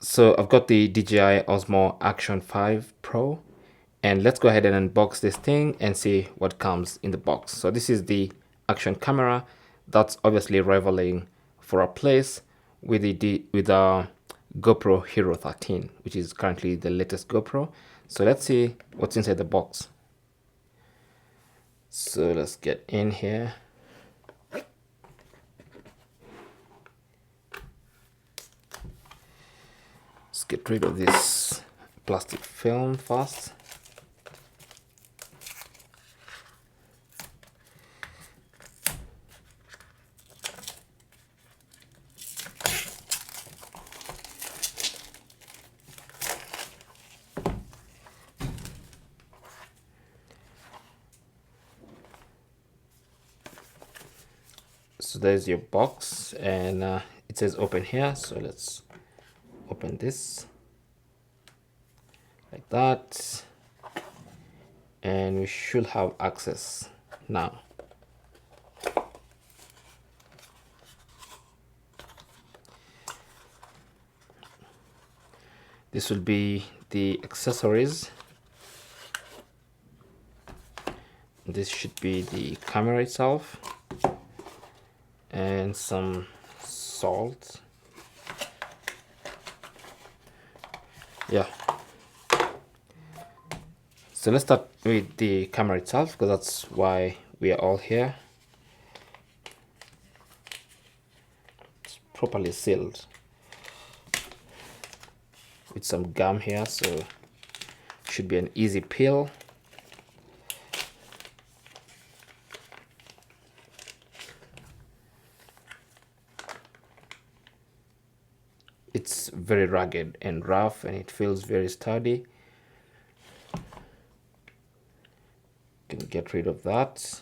So I've got the DJI Osmo Action 5 Pro, and let's go ahead and unbox this thing and see what comes in the box. So this is the action camera that's obviously rivaling for a place with the GoPro Hero 13, which is currently the latest GoPro. So let's see what's inside the box. So let's get in here. Let's get rid of this plastic film first. So there's your box, and it says open here. So let's open this like that, and we should have access now. This will be the accessories. This should be the camera itself and some salt. Yeah. So let's start with the camera itself, because that's why we are all here. It's properly sealed with some gum here, so should be an easy peel. It's very rugged and rough, and it feels very sturdy. Can get rid of that,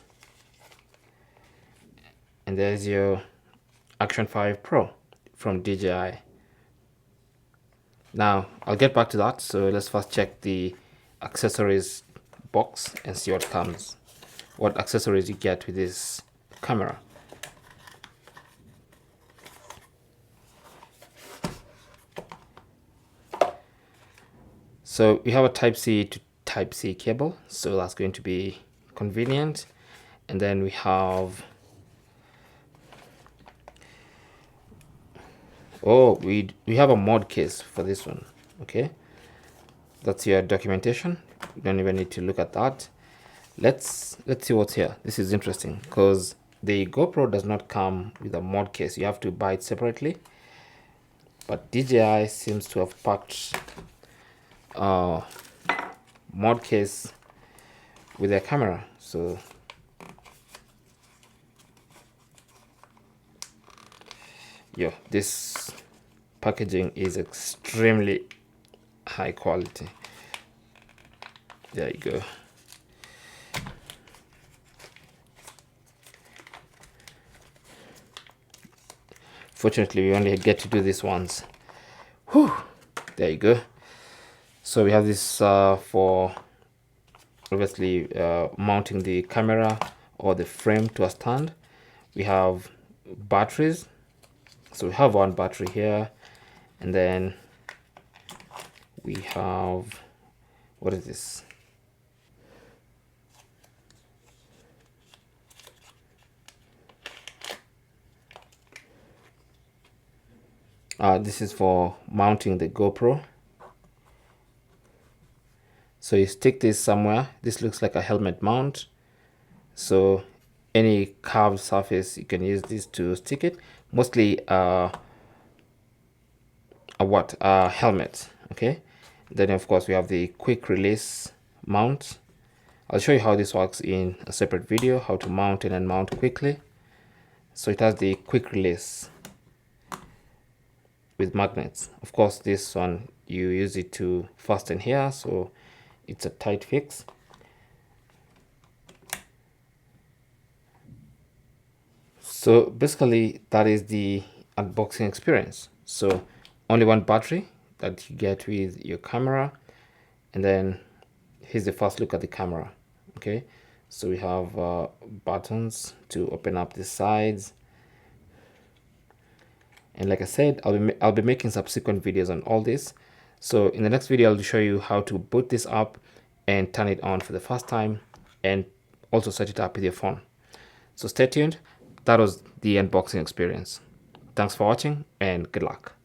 and there's your Action 5 Pro from DJI. Now I'll get back to that, so let's first check the accessories box and see what accessories you get with this camera. So we have a Type-C to Type-C cable, so that's going to be convenient. And then we have, we have a mod case for this one. Okay, that's your documentation. You don't even need to look at that. Let's see what's here. This is interesting because the GoPro does not come with a mod case. You have to buy it separately, but DJI seems to have packed mod case with their camera. So yeah, this packaging is extremely high quality. There you go. Fortunately, we only get to do this once. Whew. There you go. So we have this for obviously mounting the camera or the frame to a stand. We have batteries. So we have one battery here, and then we have, what is this? This is for mounting the GoPro. So you stick this somewhere. This looks like a helmet mount. So any curved surface, you can use this to stick it. Mostly a helmet. Okay. Then of course we have the quick release mount. I'll show you how this works in a separate video, how to mount it and mount quickly. So it has the quick release with magnets. Of course, this one you use it to fasten here, so it's a tight fix. So basically that is the unboxing experience. So only one battery that you get with your camera, and then here's the first look at the camera. Okay, so we have buttons to open up the sides, And like I said, I'll be making subsequent videos on all this. So in the next video, I'll show you how to boot this up and turn it on for the first time, and also set it up with your phone. So stay tuned. That was the unboxing experience. Thanks for watching and good luck.